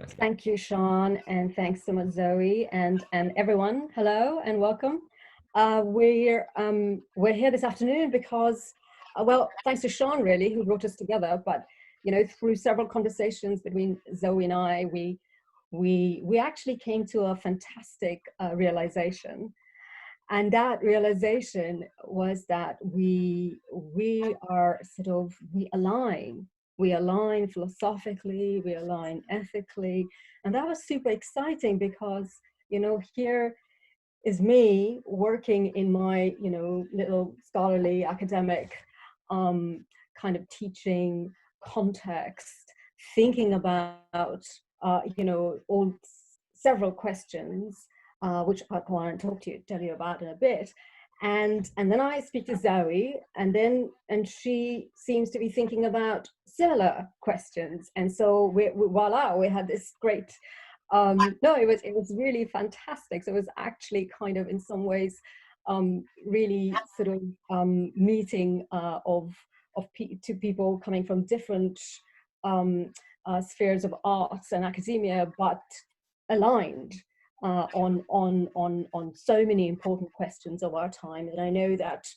Thank you, Sean, and thanks so much, Zoe, and everyone. Hello and welcome. We're here this afternoon because, well, thanks to Sean really, who brought us together. But you know, through several conversations between Zoe and I, we actually came to a fantastic realization, and that realization was that we align philosophically, we align ethically, and that was super exciting because, you know, here is me working in my, you know, little scholarly academic kind of teaching context, thinking about you know, several questions which I want to tell you about in a bit. And then I speak to Zoe, and she seems to be thinking about similar questions. And so voila, we had this great, no, it was really fantastic. So it was actually kind of in some ways really sort of meeting of two people coming from different spheres of arts and academia, but aligned on so many important questions of our time. And I know that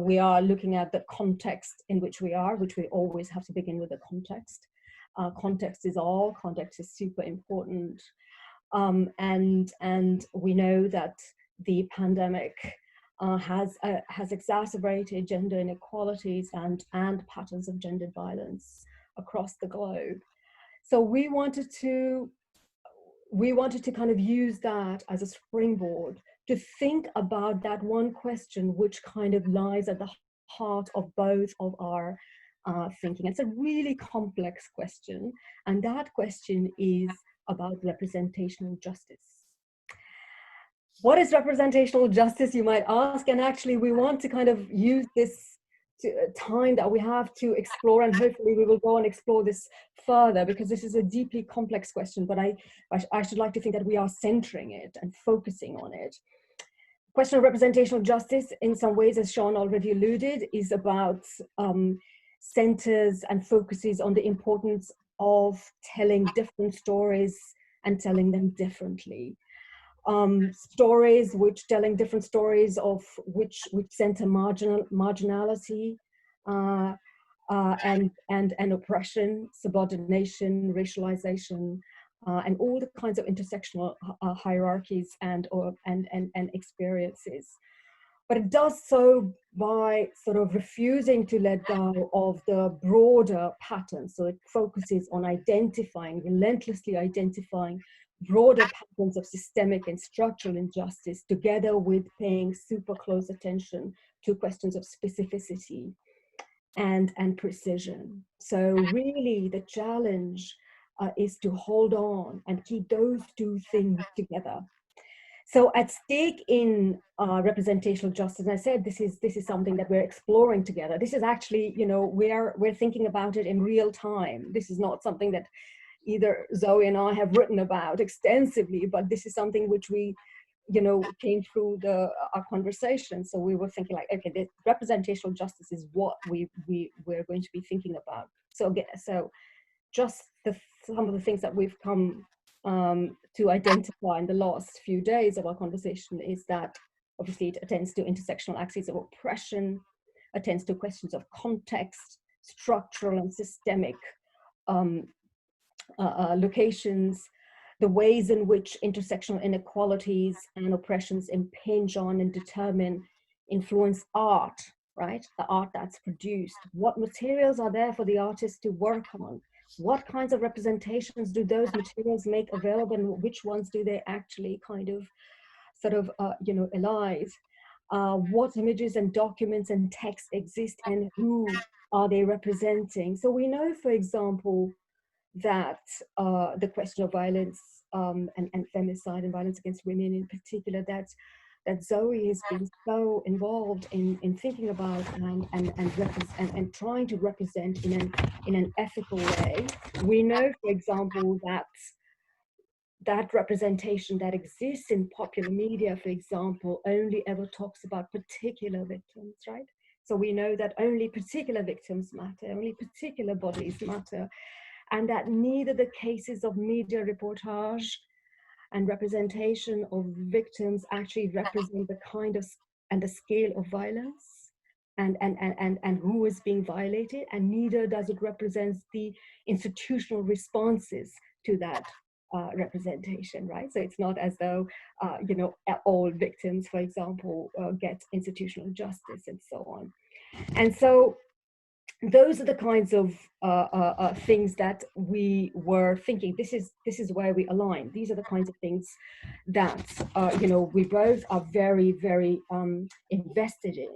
we are looking at the context in which we are, which we always have to begin with the context. Context is all, context is super important. And we know that the pandemic has exacerbated gender inequalities and patterns of gendered violence across the globe. So we wanted to kind of use that as a springboard to think about that one question which kind of lies at the heart of both of our thinking. It's a really complex question, and that question is about representational justice. What is representational justice, you might ask? And actually we want to kind of use this time that we have to explore, and hopefully we will go and explore this further, because this is a deeply complex question, but I should like to think that we are centering it and focusing on it. The question of representational justice, in some ways, as Sean already alluded, is about centers and focuses on the importance of telling different stories and telling them differently. Stories telling different stories of which center marginality and oppression, subordination, racialization, and all the kinds of intersectional hierarchies and experiences. But it does so by sort of refusing to let go of the broader patterns. So it focuses on relentlessly identifying broader patterns of systemic and structural injustice, together with paying super close attention to questions of specificity and precision. So really the challenge is to hold on and keep those two things together. So at stake in representational justice, and I said this is something that we're exploring together. This is actually, you know, we're thinking about it in real time. This is not something that either Zoe and I have written about extensively, but this is something which we, you know, came through our conversation. So we were thinking like, okay, the representational justice is what we're going to be thinking about. So just some of the things that we've come to identify in the last few days of our conversation is that obviously it attends to intersectional axes of oppression, attends to questions of context, structural and systemic locations, the ways in which intersectional inequalities and oppressions impinge on and determine, influence art, right? The art that's produced. What materials are there for the artists to work on? What kinds of representations do those materials make available, and which ones do they actually kind of sort of, you know, elide? What images and documents and texts exist, and who are they representing? So we know, for example, that the question of violence and femicide and violence against women in particular, that Zoe has been so involved in thinking about and trying to represent in an ethical way. We know, for example, that representation that exists in popular media, for example, only ever talks about particular victims, right? So we know that only particular victims matter, only particular bodies matter. and that neither the cases of media reportage and representation of victims actually represent the kind of and the scale of violence and who is being violated, and neither does it represent the institutional responses to that representation, right? So it's not as though, you know, all victims, for example, get institutional justice and so on. And so those are the kinds of things that we were thinking. This is where we align. These are the kinds of things that you know, we both are very, very invested in.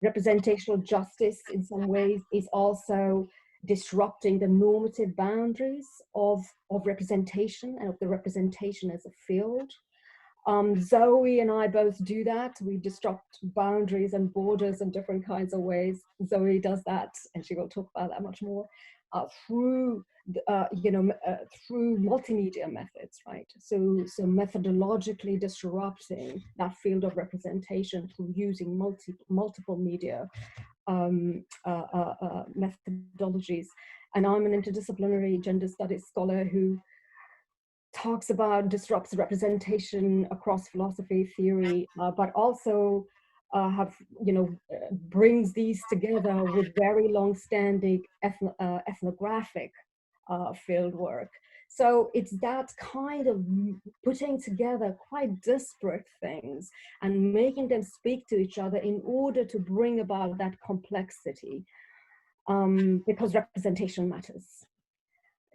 Representational justice, in some ways, is also disrupting the normative boundaries of representation and of the representation as a field. Zoe and I both do that. We disrupt boundaries and borders in different kinds of ways. Zoe does that, and she will talk about that much more, through you know, through multimedia methods, right? So methodologically disrupting that field of representation through using multiple media methodologies. And I'm an interdisciplinary gender studies scholar who talks about, disrupts representation across philosophy, theory, but also brings these together with very long-standing ethnographic field work. So it's that kind of putting together quite disparate things and making them speak to each other in order to bring about that complexity, because representation matters.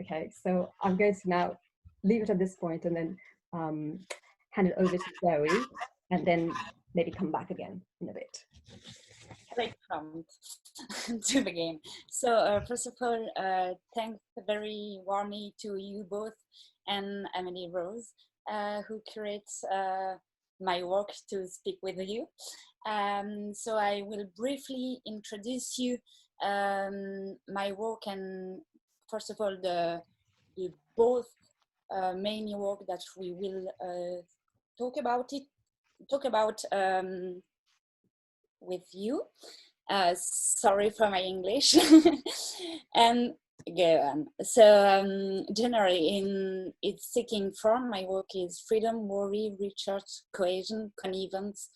Okay, so I'm going to now leave it at this point and then hand it over to Zoe, and then maybe come back again in a bit. Great prompt to begin. So first of all, thanks very warmly to you both and Emily Rose, who curates my work to speak with you. So I will briefly introduce you my work, and first of all, the both main work that we will talk about with you. Sorry for my English. And go on. So generally, in its seeking form, my work is freedom, worry, research, cohesion, connivance,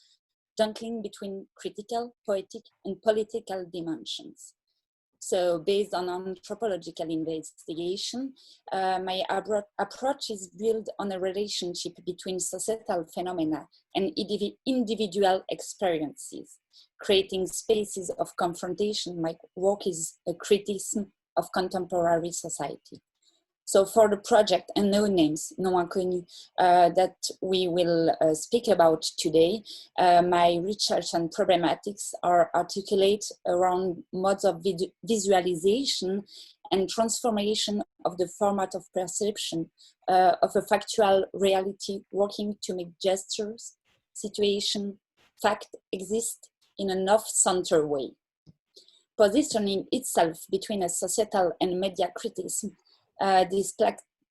juggling between critical, poetic, and political dimensions. So based on anthropological investigation, my approach is built on a relationship between societal phenomena and individual experiences, creating spaces of confrontation. My work is a criticism of contemporary society. So for the project Unknown Names, Non Inconnus, that we will speak about today, my research and problematics are articulate around modes of visualization and transformation of the format of perception of a factual reality, working to make gestures, situation, fact exist in an off-center way. Positioning itself between a societal and media criticism, this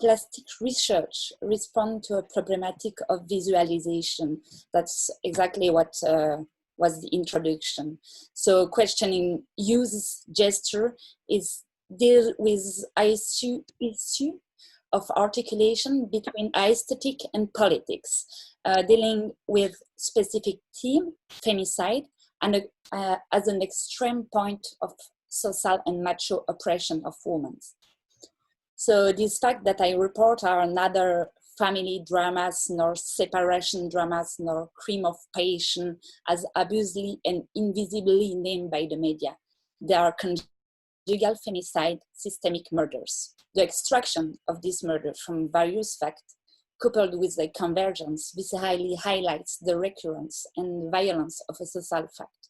plastic research responds to a problematic of visualization. That's exactly what was the introduction. So questioning use gesture is deal with issue of articulation between aesthetic and politics, dealing with specific theme, femicide, and as an extreme point of social and macho oppression of women. So these facts that I report are neither family dramas, nor separation dramas, nor crime of passion, as abusively and invisibly named by the media. They are conjugal femicide, systemic murders. The extraction of this murder from various facts, coupled with the convergence, viscerally highlights the recurrence and violence of a social fact.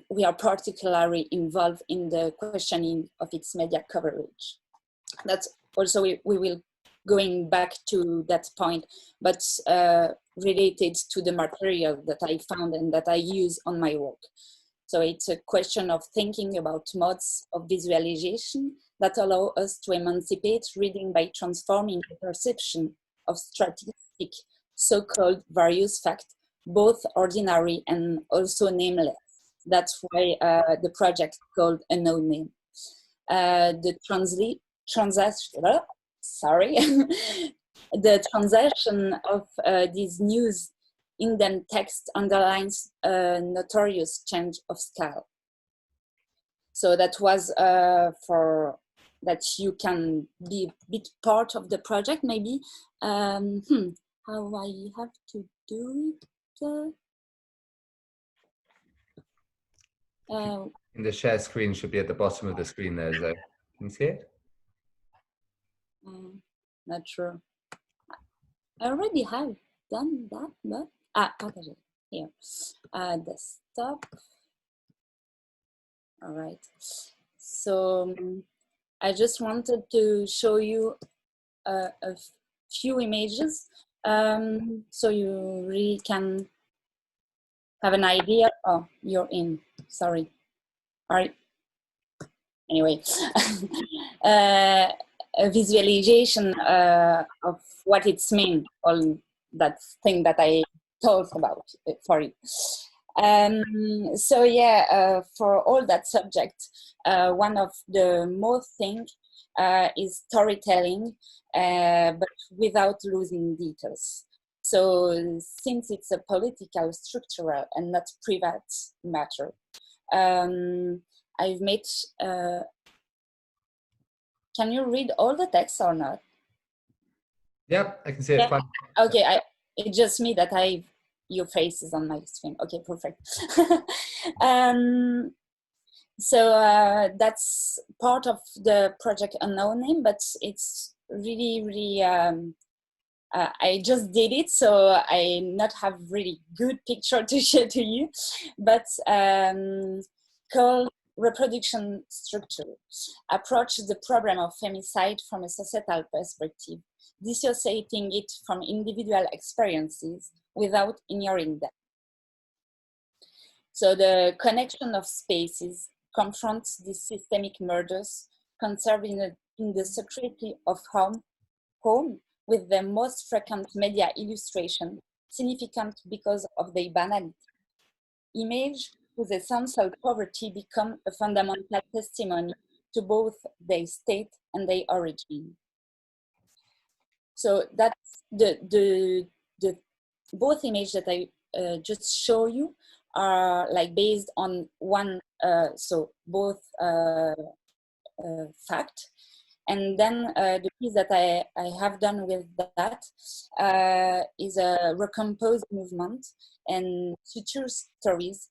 We are particularly involved in the questioning of its media coverage. That's also, we will going back to that point, but related to the material that I found and that I use on my work. So it's a question of thinking about modes of visualization that allow us to emancipate reading by transforming the perception of statistic, so-called various facts, both ordinary and also nameless. That's why the project called Unknown Name. the the translation of these news indent text underlines a notorious change of scale. So that was for that you can be a bit part of the project, maybe. How I have to do it? In the share screen should be at the bottom of the screen there, Zoe. Can you see it? Not sure. I already have done that, but okay, here. Desktop. All right. So I just wanted to show you a few images, so you really can have an idea. Oh, you're in. Sorry. All right. Anyway, a visualization of what it's mean, all that thing that I told about for it. So yeah, for all that subject, one of the most thing is storytelling, but without losing details. So since it's a political, structural, and not private matter, I've made, can you read all the text or not? Yep, I can see it fine. Okay, it's just me that your face is on my screen. Okay, perfect. So that's part of the project Unknown Name, but it's really, really, I just did it, so I not have really good picture to share to you, but called Reproduction Structure, approach the problem of femicide from a societal perspective, dissociating it from individual experiences without ignoring them. So the connection of spaces confronts these systemic murders conserved in the security of home, with the most frequent media illustration, significant because of their banality. Image with essential poverty become a fundamental testimony to both their state and their origin. So that's the both images that I just show you are like based on one, so both fact. And then the piece that I have done with that is a recompose movement and future stories,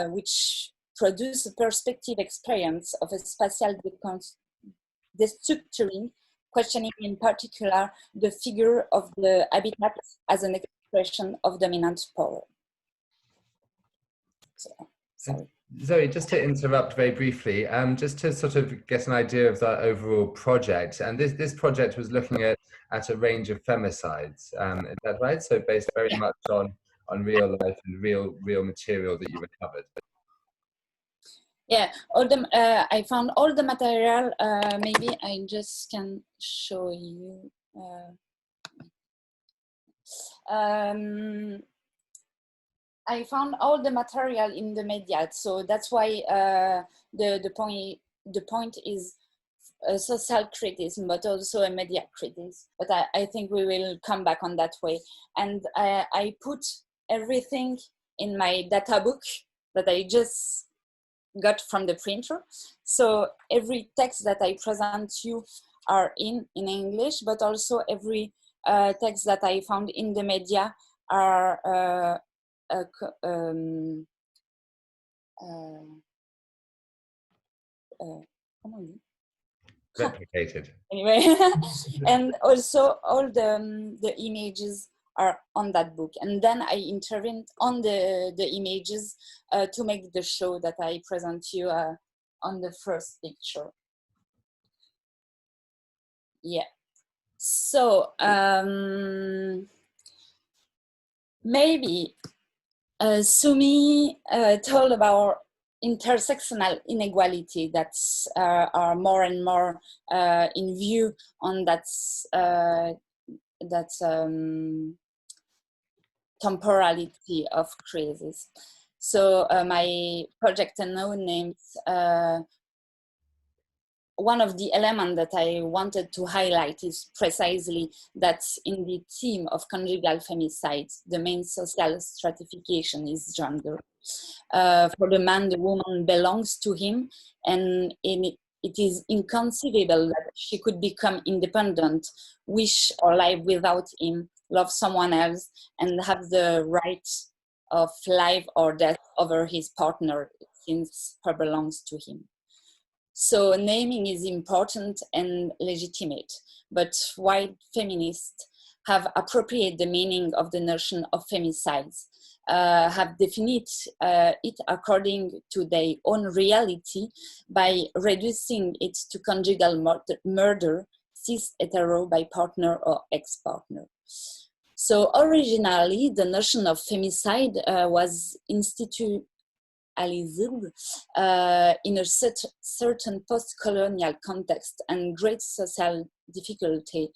which produce a perspective experience of a spatial destructuring, questioning in particular the figure of the habitat as an expression of dominant power. So, sorry. Zoe, just to interrupt very briefly, just to sort of get an idea of the overall project, and this project was looking at a range of femicides, is that right? So based very much on real life and real material that you recovered. Yeah, I found all the material. Maybe I just can show you. I found all the material in the media, so that's why the point is a social criticism, but also a media criticism. But I think we will come back on that way. And I put everything in my data book that I just got from the printer. So every text that I present you are in English, but also every text that I found in the media are replicated. Anyway, and also all the images are on that book, and then I intervened on the images to make the show that I present you on the first picture. Yeah, so maybe Sumi told about intersectional inequality that are more and more in view on that temporality of crisis. So my project Unknown Names one of the elements that I wanted to highlight is precisely that in the theme of conjugal femicide, the main social stratification is gender. For the man, the woman belongs to him, and it is inconceivable that she could become independent, wish or live without him, love someone else, and have the right of life or death over his partner, since her belongs to him. So naming is important and legitimate, but white feminists have appropriated the meaning of the notion of femicides, have defined it according to their own reality by reducing it to conjugal murder, cis, hetero, by partner or ex-partner. So originally, the notion of femicide was instituted in a certain post-colonial context and great social difficulty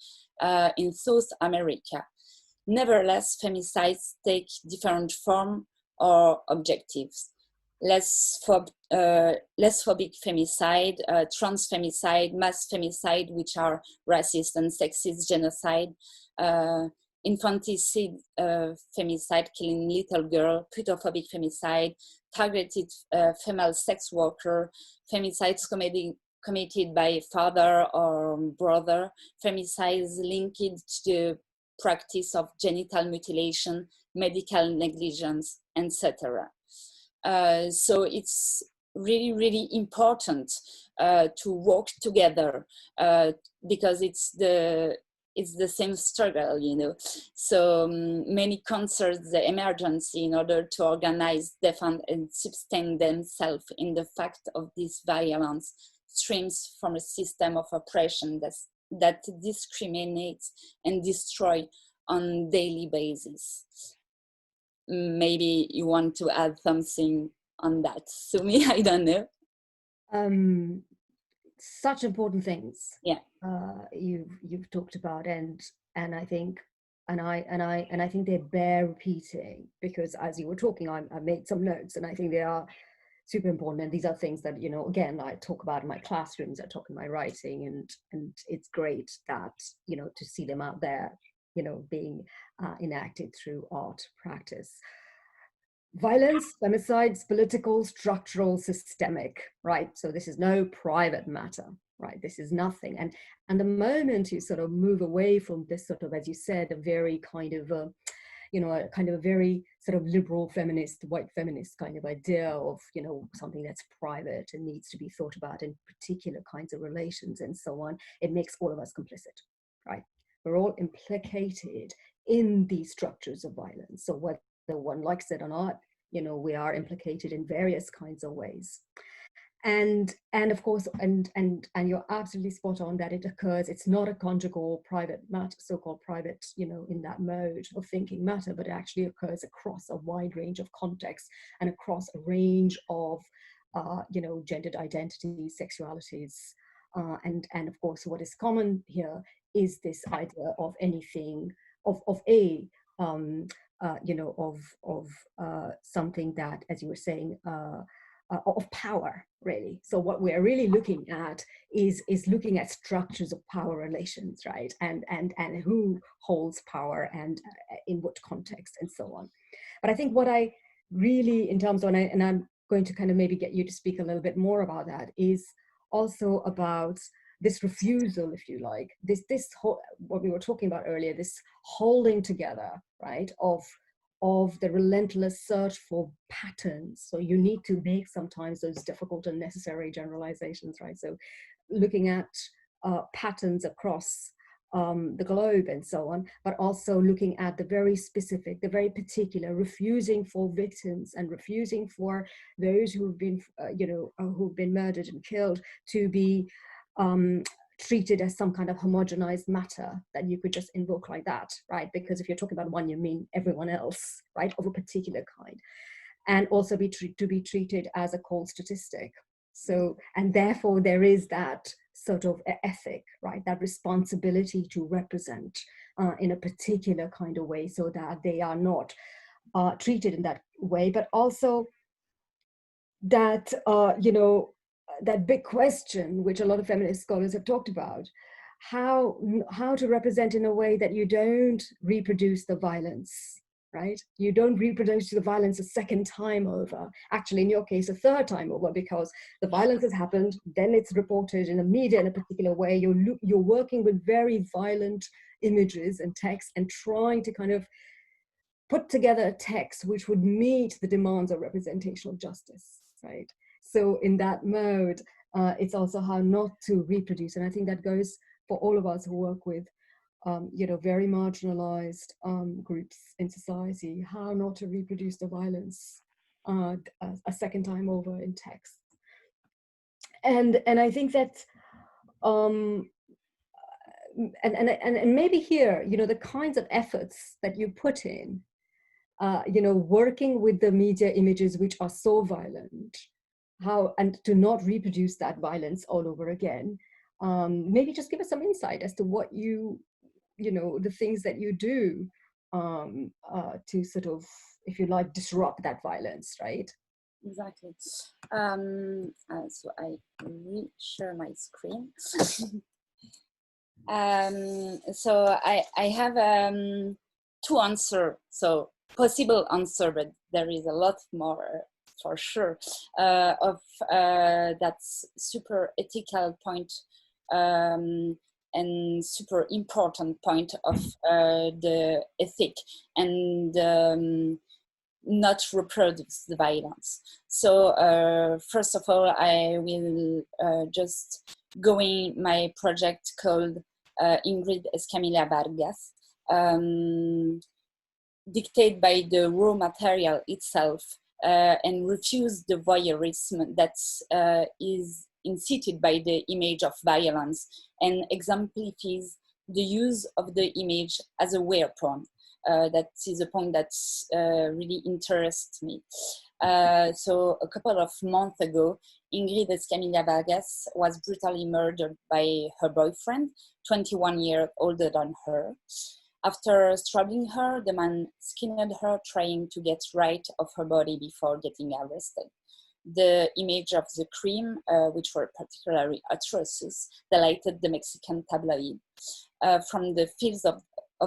in South America. Nevertheless, femicides take different form or objectives. Lesbophobic femicide, trans femicide, mass femicide, which are racist and sexist genocide, infanticide femicide, killing little girl, putophobic femicide, targeted female sex worker, femicides committed by father or brother, femicides linked to the practice of genital mutilation, medical negligence, etc. So it's really, really important to work together because it's the same struggle, you know. So many concerns the emergency in order to organize, defend, and sustain themselves in the fact of this violence streams from a system of oppression that discriminates and destroys on daily basis. Maybe you want to add something on that, Sumi? I don't know. Such important things. Yeah. You've talked about, and I think they bear repeating, because as you were talking, I made some notes, and I think they are super important. And these are things that, you know, again, I talk about in my classrooms, I talk in my writing, and it's great that, you know, to see them out there, you know, being enacted through art practice. Violence, femicides, political, structural, systemic, right? So this is no private matter, right? This is nothing. And the moment you sort of move away from this sort of, as you said, a very kind of, you know, a kind of a very sort of liberal feminist, white feminist kind of idea of, you know, something that's private and needs to be thought about in particular kinds of relations and so on, it makes all of us complicit, right? We're all implicated in these structures of violence. So whether one likes it or not, you know, we are implicated in various kinds of ways. And of course, and you're absolutely spot on that it occurs, it's not a conjugal private matter, so-called private, you know, in that mode of thinking matter, but it actually occurs across a wide range of contexts and across a range of, you know, gendered identities, sexualities. And of course, what is common here is this idea of anything, of you know, of something that, as you were saying, of power, really. So what we're really looking at is looking at structures of power relations, right? And who holds power and in what context and so on. But I think what I really, in terms of, and I'm going to kind of maybe get you to speak a little bit more about that, is also about this refusal, if you like, this whole, what we were talking about earlier, this holding together, right, of the relentless search for patterns. So you need to make sometimes those difficult and necessary generalizations, right? So looking at patterns across the globe and so on, but also looking at the very specific, the very particular, refusing for victims and refusing for those who've been, you know, who've been murdered and killed to be treated as some kind of homogenized matter that you could just invoke like that, right? Because if you're talking about one, you mean everyone else, right, of a particular kind. And also to be treated as a cold statistic. So, and therefore there is that sort of ethic, right, that responsibility to represent in a particular kind of way so that they are not treated in that way, but also that, you know, that big question, which a lot of feminist scholars have talked about, how to represent in a way that you don't reproduce the violence, right? You don't reproduce the violence a second time over. Actually, in your case, a third time over, because the violence has happened, then it's reported in the media in a particular way. You're working with very violent images and text and trying to kind of put together a text which would meet the demands of representational justice, right? So in that mode, it's also how not to reproduce. And I think that goes for all of us who work with very marginalized groups in society, how not to reproduce the violence a second time over in text. And I think that, and maybe here, the kinds of efforts that you put in, working with the media images which are so violent, and to not reproduce that violence all over again. Maybe just give us some insight as to what the things that you do to sort of, if you like, disrupt that violence, right? Exactly. So I will share my screen. So I have two answers, so possible answer, but there is a lot more for sure of that super ethical point and super important point of the ethic and not reproduce the violence. So first of all, I will just go in my project called Ingrid Escamilla Vargas, dictated by the raw material itself and refuse the voyeurism that is incited by the image of violence and exemplifies the use of the image as a weapon. That is a point that really interests me. So a couple of months ago, Ingrid Escamilla Vargas was brutally murdered by her boyfriend, 21 years older than her. After struggling her, the man skinned her, trying to get rid of her body before getting arrested. The image of the crime, which were particularly atrocious, delighted the Mexican tabloid. From the fields of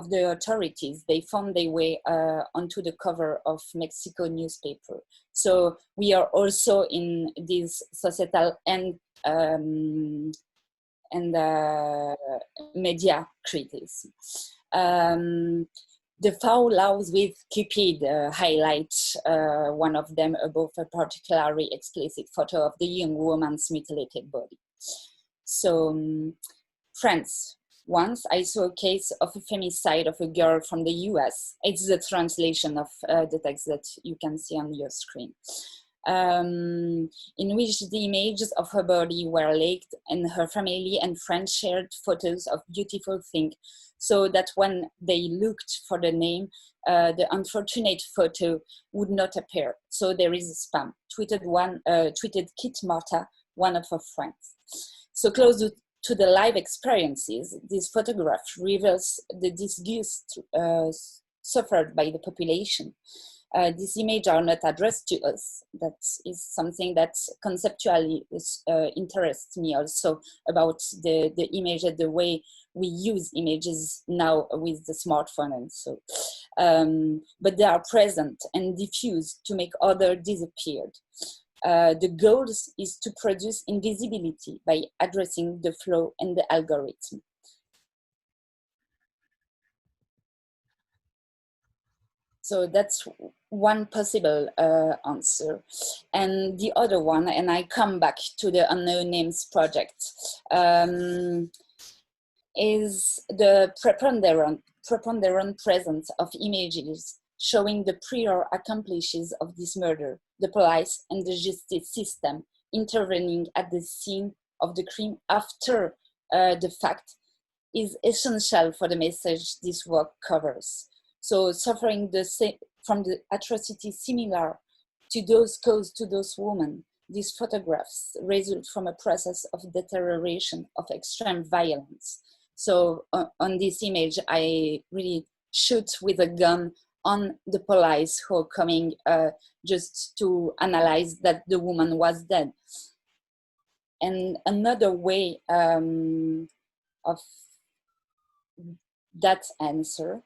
the authorities, they found their way onto the cover of Mexico newspaper. So we are also in this societal and media criticism. The foul laws with Cupid highlight one of them above a particularly explicit photo of the young woman's mutilated body. So, France. Once I saw a case of a femicide of a girl from the US. It's the translation of the text that you can see on your screen. In which the images of her body were leaked and her family and friends shared photos of beautiful things, so that when they looked for the name, the unfortunate photo would not appear. So there is a spam. Tweeted Kit Marta, one of her friends. So close to the live experiences, this photograph reveals the disgust suffered by the population. These images are not addressed to us. That is something that conceptually interests me also about the image and the way we use images now with the smartphone and so. But they are present and diffused to make others disappear. The goal is to produce invisibility by addressing the flow and the algorithm. So that's one possible answer. And the other one, and I come back to the Unknown Names project, is the preponderant presence of images showing the prior accomplices of this murder, the police and the justice system intervening at the scene of the crime after the fact is essential for the message this work covers. So suffering from the atrocity similar to those caused to those women, these photographs result from a process of deterioration of extreme violence. So on this image, I really shoot with a gun on the police who are coming just to analyze that the woman was dead. And another way of that answer,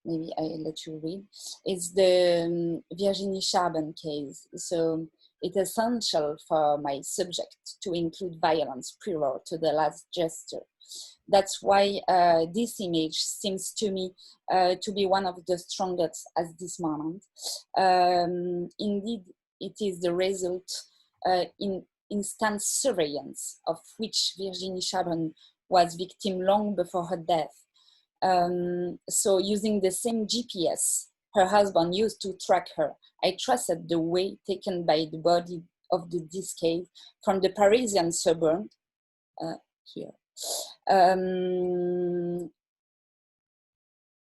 maybe I let you read, is the Virginie Charbon case. So it's essential for my subject to include violence prior to the last gesture. That's why this image seems to me to be one of the strongest at this moment. Indeed, it is the result in instant surveillance of which Virginie Charbon was victim long before her death. So using the same GPS her husband used to track her, I traced the way taken by the body of the deceased from the Parisian suburb, here,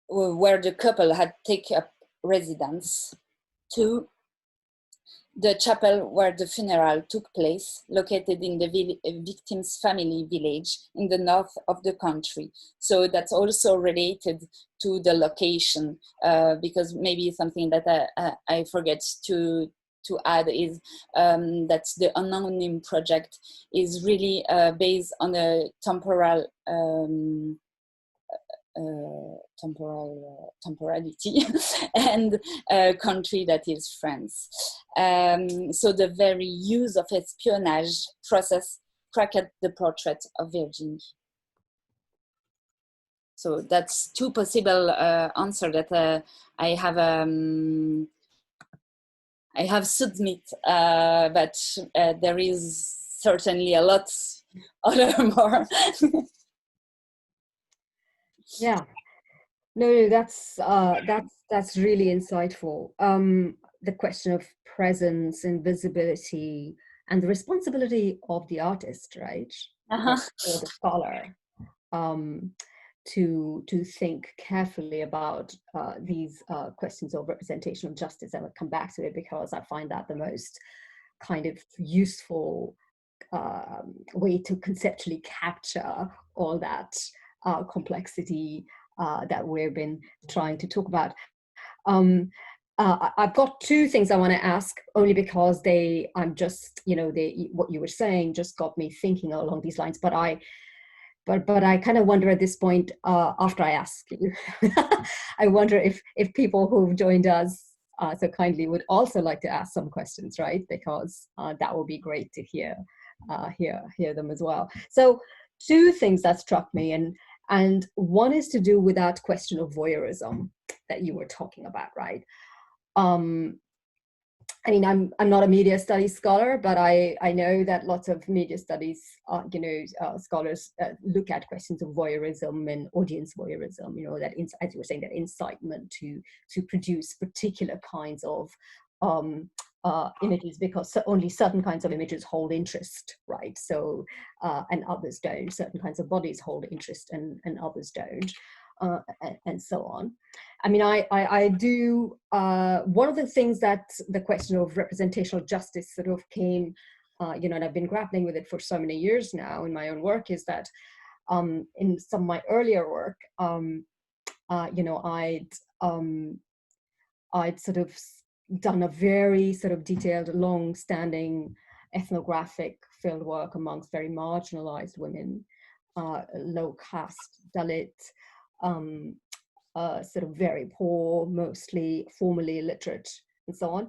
where the couple had taken up residence, to the chapel where the funeral took place, located in the victim's family village in the north of the country. So that's also related to the location, because maybe something that I forget to add is that the Anonym project is really based on a temporality and a country that is France. So the very use of espionage process cracked the portrait of Virginie. So that's two possible answers that I have submit, but there is certainly a lot other more. Yeah, no, that's really insightful. The question of presence and visibility and the responsibility of the artist, right? Or the scholar, to think carefully about these questions of representational justice. I will come back to it because I find that the most kind of useful way to conceptually capture all that complexity that we've been trying to talk about. I've got two things I want to ask, only because I'm just, what you were saying just got me thinking along these lines. But I kind of wonder at this point, after I ask you, I wonder if people who've joined us so kindly would also like to ask some questions, right? Because that would be great to hear them as well. So two things that struck me, and one is to do with that question of voyeurism that you were talking about, right? I mean, I'm not a media studies scholar, but I know that lots of media studies, scholars look at questions of voyeurism and audience voyeurism. That, as you were saying, that incitement to produce particular kinds of images, because only certain kinds of images hold interest, right? So, and others don't. Certain kinds of bodies hold interest, and others don't. And so on. I mean, I do, one of the things that the question of representational justice sort of came, and I've been grappling with it for so many years now in my own work, is that in some of my earlier work, I'd sort of done a very sort of detailed, long-standing ethnographic field work amongst very marginalized women, low caste, Dalit, sort of very poor, mostly formally illiterate, and so on.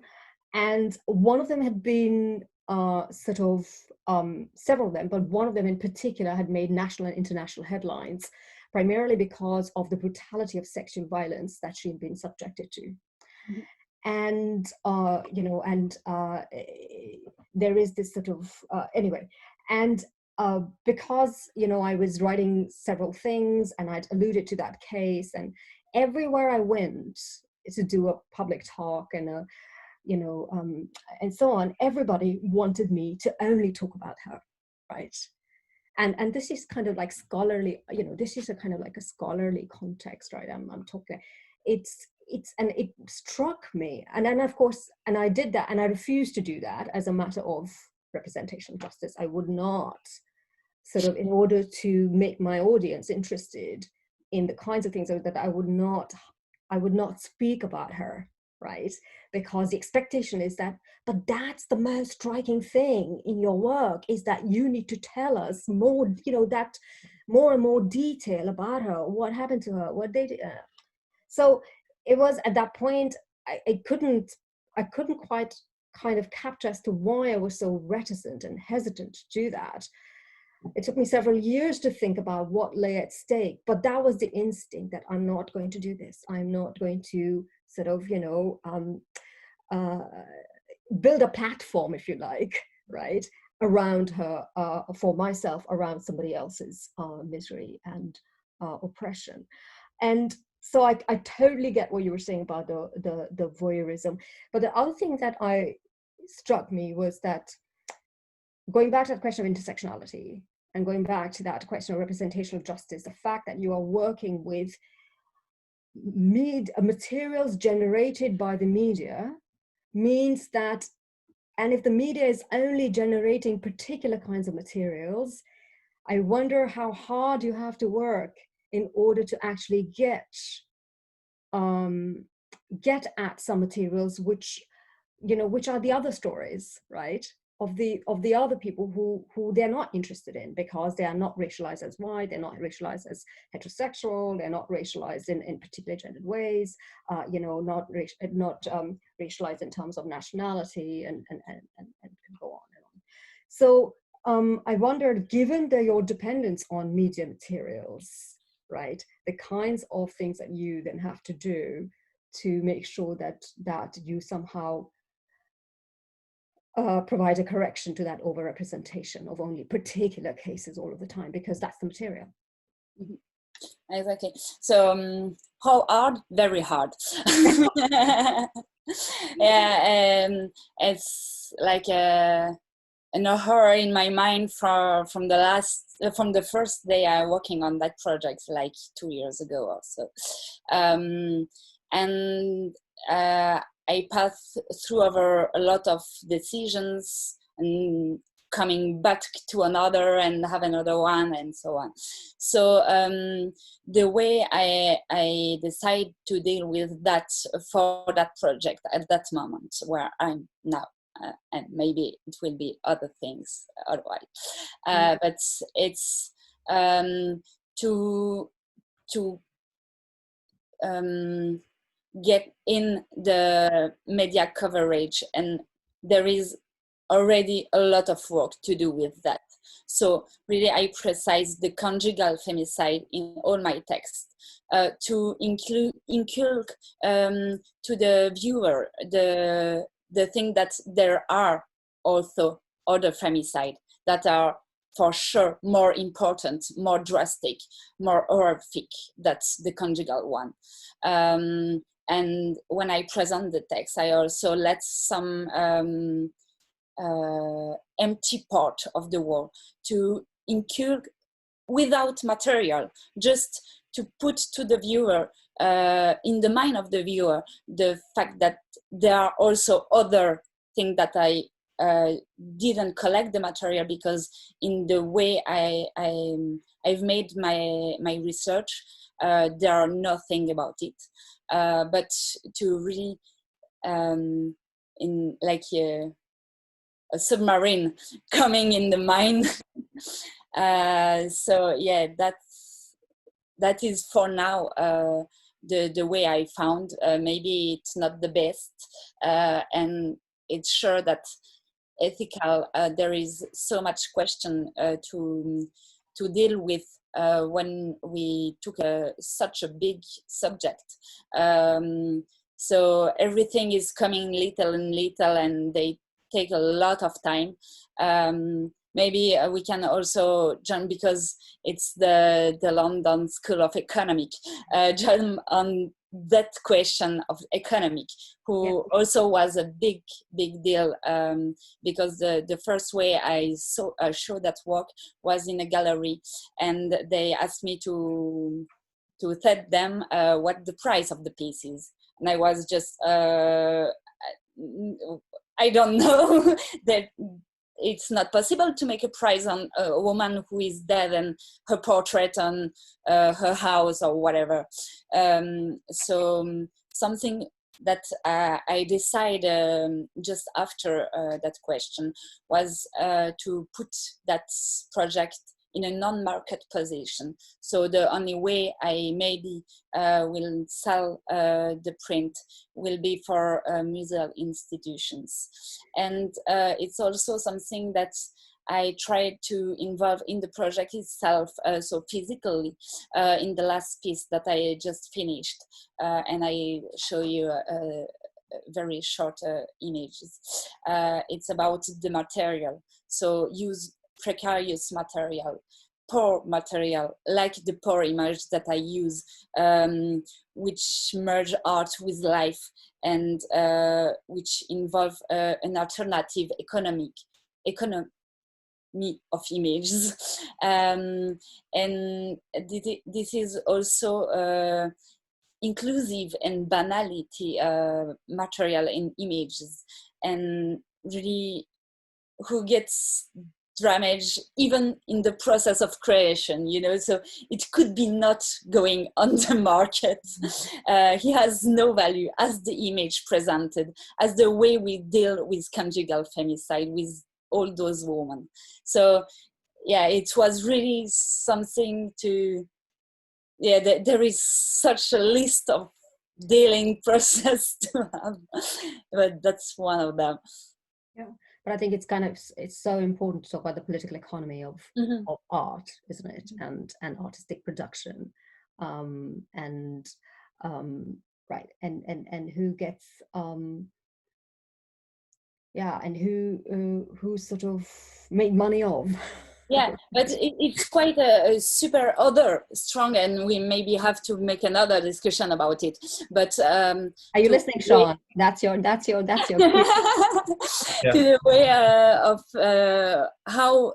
And one of them had been several of them, but one of them in particular had made national and international headlines, primarily because of the brutality of sexual violence that she had been subjected to. Mm-hmm. And, there is this sort of, anyway, and because, I was writing several things and I'd alluded to that case, and everywhere I went to do a public talk and and so on, everybody wanted me to only talk about her, right? And this is kind of like scholarly, this is a kind of like a scholarly context, right? I'm talking, and it struck me, and then of course, and I did that, and I refused to do that as a matter of representation justice. I would not, sort of, in order to make my audience interested in the kinds of things that I would not speak about her right? Because the expectation is that, but that's the most striking thing in your work, is that you need to tell us more, you know, that more and more detail about her, what happened to her, what they did. So it was at that point, I couldn't quite kind of capture as to why I was so reticent and hesitant to do that. It took me several years to think about what lay at stake, but that was the instinct that I'm not going to do this. I'm not going to sort of, you know, build a platform, if you like, right, around her, for myself, around somebody else's misery and oppression. And so I totally get what you were saying about the voyeurism. But the other thing that struck me was that, going back to the question of intersectionality and going back to that question of representational justice, the fact that you are working with materials generated by the media means that, and if the media is only generating particular kinds of materials, I wonder how hard you have to work in order to actually get at some materials which, you know, which are the other stories, right, of the other people who they're not interested in, because they are not racialized as white, they're not racialized as heterosexual, they're not racialized in particular gendered ways, you know, not racialized in terms of nationality, and can go on and on. So I wondered, given your dependence on media materials, right, the kinds of things that you then have to do to make sure that you somehow provide a correction to that overrepresentation of only particular cases all of the time, because that's the material. Mm-hmm. Exactly. So how hard? Very hard. Yeah, it's like an horror in my mind from the first day I working on that project, like 2 years ago or so. And I passed through over a lot of decisions, and coming back to another and have another one, and so on. So the way I decide to deal with that for that project at that moment where I'm now, and maybe it will be other things otherwise, but it's to get in the media coverage, and there is already a lot of work to do with that. So really I precise the conjugal femicide in all my texts, to inculcate to the viewer the thing that there are also other femicide that are for sure more important, more drastic, more horrific. That's the conjugal one. And when I present the text, I also let some empty part of the wall to inculcate without material, just to put to the viewer, in the mind of the viewer, the fact that there are also other things that I didn't collect the material, because in the way I've made my research, there are nothing about it. But to really, in like a submarine coming in the mind. So yeah, that is for now the way I found. Maybe it's not the best, and it's sure that ethical, there is so much question to deal with when we took such a big subject. So everything is coming little and little, and they take a lot of time. Maybe we can also jump, because it's the London School of Economic, jump on that question of economic, who also was a big deal, because the first way I showed that work was in a gallery, and they asked me to tell them what the price of the piece is, and I was just I don't know that it's not possible to make a price on a woman who is dead and her portrait on her house or whatever. So something that I decided just after that question was to put that project in a non-market position. So the only way I maybe will sell the print will be for museal institutions. And it's also something that I tried to involve in the project itself, so physically, in the last piece that I just finished. And I show you very short images. It's about the material. So use precarious material, poor material, like the poor image that I use, which merge art with life and which involve an alternative economy of images. And this is also inclusive and banality material in images, and really who gets damaged even in the process of creation, you know, so it could be not going on the market. He has no value as the image presented, as the way we deal with conjugal femicide, with all those women. So yeah, it was really something to, yeah, there is such a list of dealing process to have, but that's one of them. Yeah, but I think it's so important to talk about the political economy of art, isn't it? And artistic production, and right, and who gets and who sort of made money of. Yeah, but it's quite a super other strong, and we maybe have to make another discussion about it. But are you listening, Sean? That's your to the way of how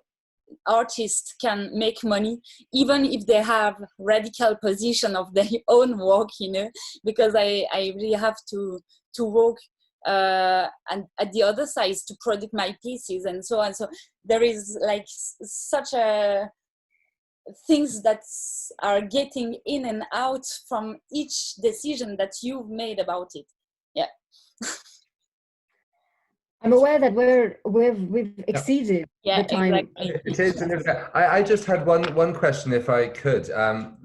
artists can make money, even if they have radical position of their own work, you know, because I really have to work and at the other side is to produce my pieces and so on. So there is like such a things that are getting in and out from each decision that you've made about it. Yeah. I'm aware that we've exceeded the time. Exactly. It is, and I just had one question, if I could,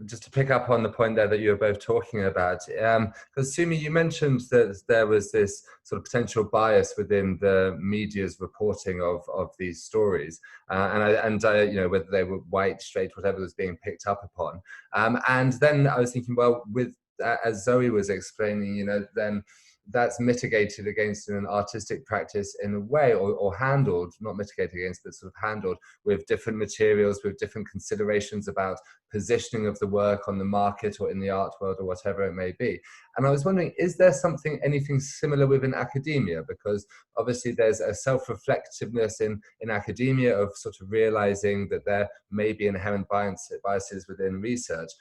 just to pick up on the point there that you were both talking about. Because Sumi, you mentioned that there was this sort of potential bias within the media's reporting of these stories, and you know, whether they were white, straight, whatever was being picked up upon. And then I was thinking, well, with as Zoe was explaining, you know, then that's mitigated against in an artistic practice in a way, or handled, not mitigated against, but sort of handled with different materials, with different considerations about positioning of the work on the market or in the art world or whatever it may be. And I was wondering, is there anything similar within academia? Because obviously there's a self-reflectiveness in academia of sort of realizing that there may be inherent biases within research.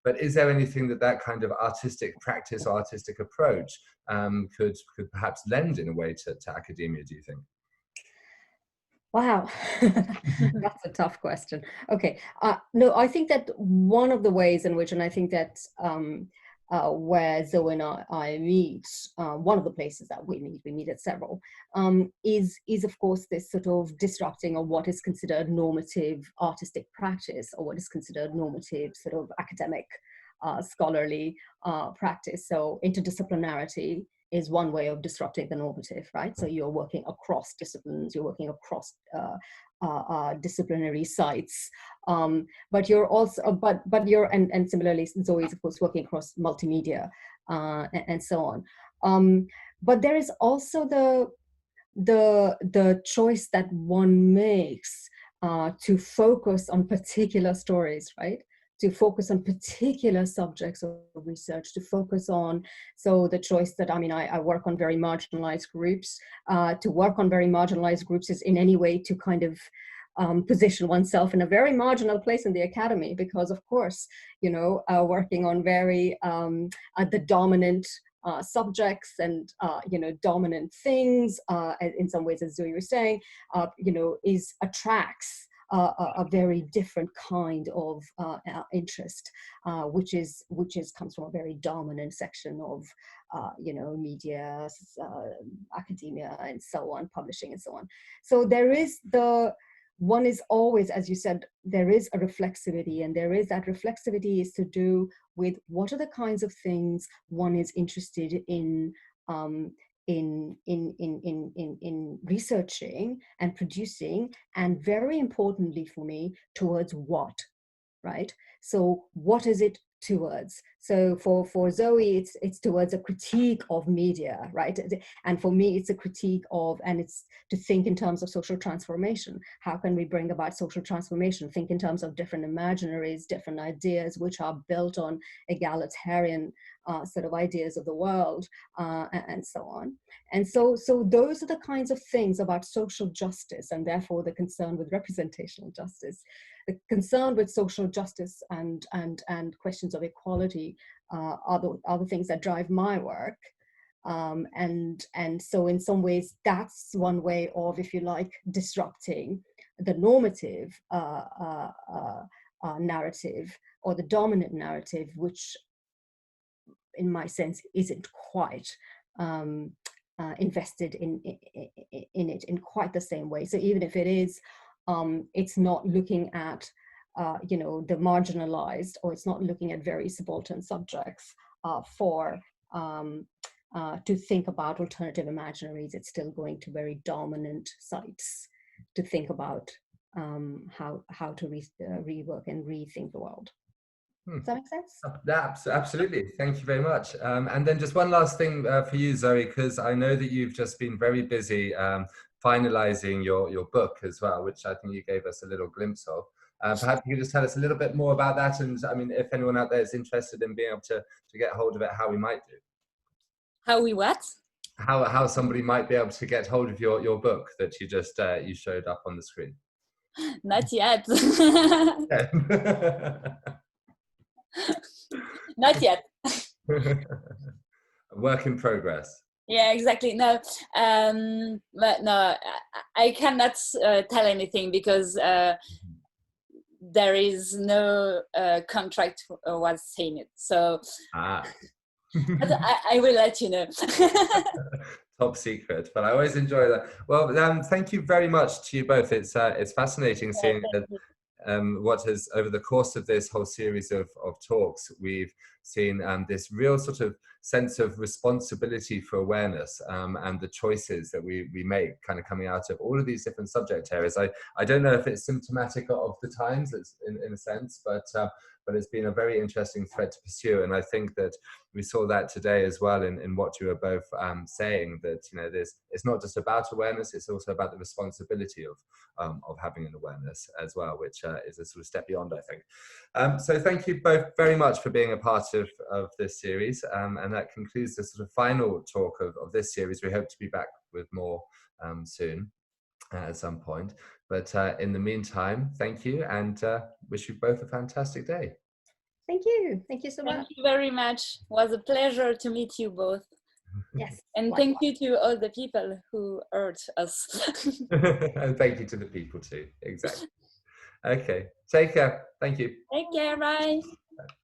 But is there anything that kind of artistic practice or artistic approach could perhaps lend in a way to academia, do you think? Wow, that's a tough question. Okay, no, I think that one of the ways in which, and I think that where Zoe and I meet, one of the places that we meet at several, is of course this sort of disrupting of what is considered normative artistic practice, or what is considered normative sort of academic scholarly practice. So interdisciplinarity is one way of disrupting the normative, right? So you're working across disciplines, you're working across disciplinary sites, but you're also, but you're, and similarly, Zoe is of course working across multimedia and so on. But there is also the choice that one makes to focus on particular stories, right? To focus on particular subjects of research, to focus on, so the choice that, I mean, I work on very marginalized groups. To work on very marginalized groups is in any way to kind of position oneself in a very marginal place in the academy, because of course, you know, working on very, the dominant subjects and, you know, dominant things, in some ways, as Zoe was saying, you know, attracts a very different kind of interest, which comes from a very dominant section of you know, media, academia, and so on, publishing and so on. So there is one is always, as you said, there is a reflexivity, and there is that reflexivity is to do with what are the kinds of things one is interested in researching and producing, and very importantly for me, towards what, right? So what is it towards? So for Zoe, it's towards a critique of media, right? And for me, it's a critique of, and it's to think in terms of social transformation. How can we bring about social transformation? Think in terms of different imaginaries, different ideas, which are built on egalitarian sort of ideas of the world, and so on. And so those are the kinds of things about social justice, and therefore the concern with representational justice. The concern with social justice and questions of equality are the things that drive my work. And so in some ways, that's one way of, if you like, disrupting the normative narrative, or the dominant narrative, which in my sense isn't quite invested in it in quite the same way. So even if it is, it's not looking at you know, the marginalized, or it's not looking at very subaltern subjects to think about alternative imaginaries. It's still going to very dominant sites to think about how to rework and rethink the world. Does that make sense? Absolutely. Thank you very much. And then just one last thing for you, Zoe, because I know that you've just been very busy finalizing your book as well, which I think you gave us a little glimpse of. Perhaps you could just tell us a little bit more about that. And I mean, if anyone out there is interested in being able to get hold of it, how we might do. How we what? How somebody might be able to get hold of your book that you just you showed up on the screen. Not yet. Not yet. Work in progress. Yeah, exactly. No, but no, I cannot tell anything because there is no contract was saying it. So but I will let you know. Top secret, but I always enjoy that. Well, thank you very much to you both. It's fascinating seeing that. What has, over the course of this whole series of talks, we've seen this real sort of sense of responsibility for awareness and the choices that we make kind of coming out of all of these different subject areas. I don't know if it's symptomatic of the times, it's in a sense, but it's been a very interesting thread to pursue. And I think that we saw that today as well in what you were both saying, that, you know, it's not just about awareness, it's also about the responsibility of having an awareness as well, which is a sort of step beyond, I think. So thank you both very much for being a part of this series. And that concludes the sort of final talk of this series. We hope to be back with more soon at some point. But in the meantime, thank you, and wish you both a fantastic day. Thank you. Thank you so much. Thank you very much. It was a pleasure to meet you both. Yes. And thank you to all the people who heard us. And thank you to the people too. Exactly. Okay. Take care. Thank you. Take care. Bye.